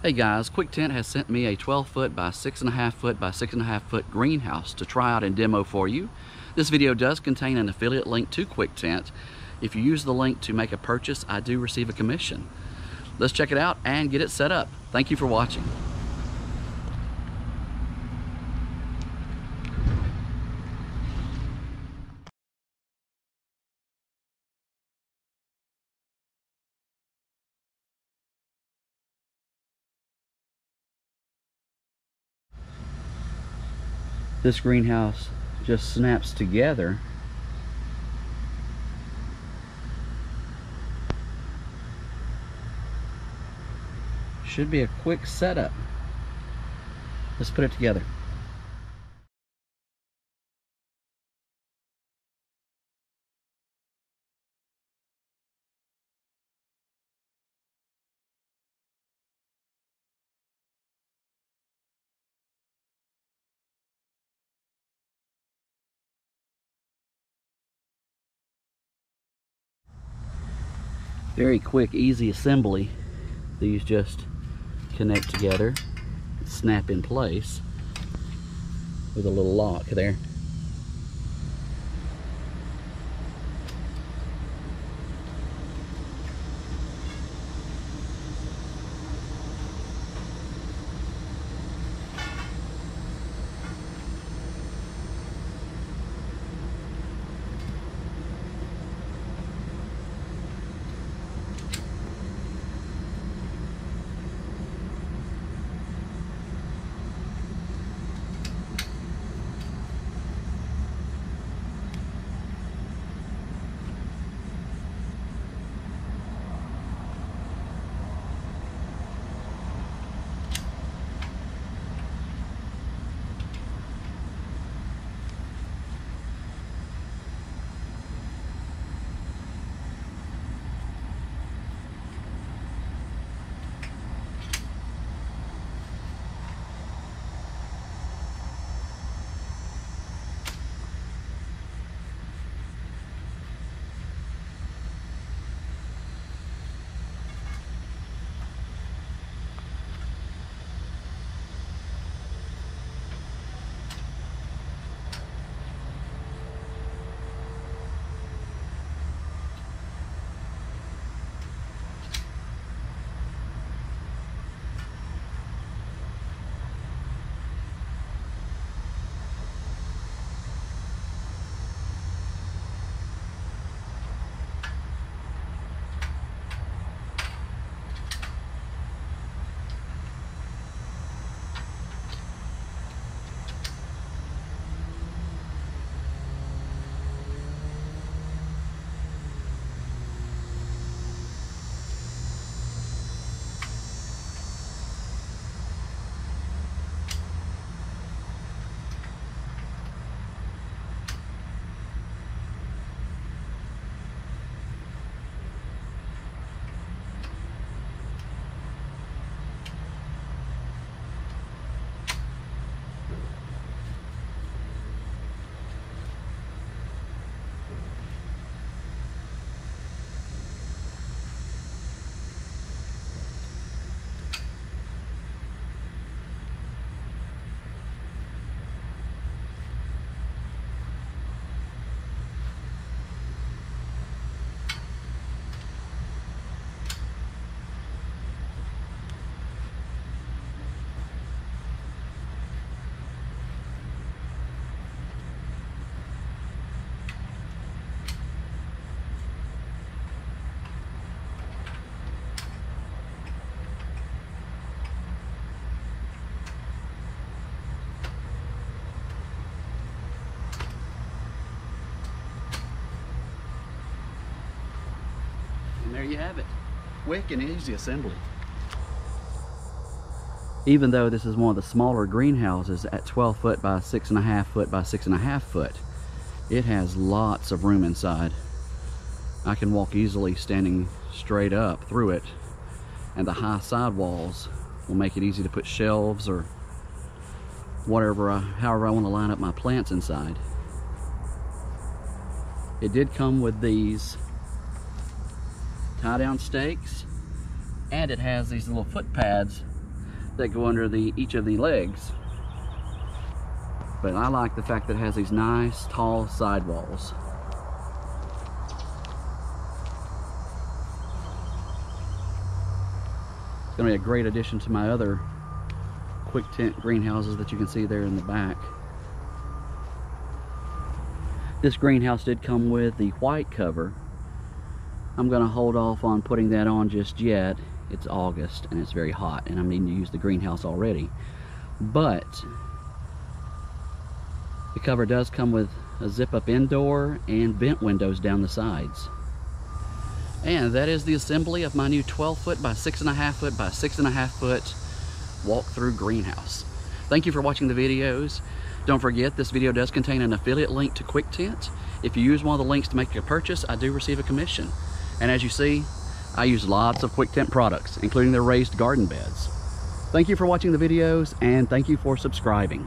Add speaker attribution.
Speaker 1: Hey guys, Quictent has sent me a 12-foot by 6.5 foot by 6.5 foot greenhouse to try out and demo for you. This video does contain an affiliate link to Quictent. If you use the link to make a purchase, I do receive a commission. Let's check it out and get it set up. Thank you for watching. This greenhouse just snaps together. Should be a quick setup. Let's put it together. Very quick, easy assembly. These just connect together, snap in place with a little lock there. And there you have it. Quick and easy assembly. Even though this is one of the smaller greenhouses at 12 foot by 6.5 foot by 6.5 foot, it has lots of room inside. I can walk easily standing straight up through it, and the high side walls will make it easy to put shelves or whatever, however I want to line up my plants inside. It did come with these tie down stakes, and it has these little foot pads that go under each of the legs. But I like the fact that it has these nice tall sidewalls. It's going to be a great addition to my other Quictent greenhouses that you can see there in the back. This greenhouse did come with the white cover. I'm going to hold off on putting that on just yet. It's August and it's very hot and I'm needing to use the greenhouse already. But the cover does come with a zip-up indoor and vent windows down the sides. And that is the assembly of my new 12-foot by 6.5 foot by 6.5 foot walk-through greenhouse. Thank you for watching the videos. Don't forget, this video does contain an affiliate link to Quictent. If you use one of the links to make a purchase, I do receive a commission. And as you see, I use lots of Quictent products, including their raised garden beds. Thank you for watching the videos, and thank you for subscribing.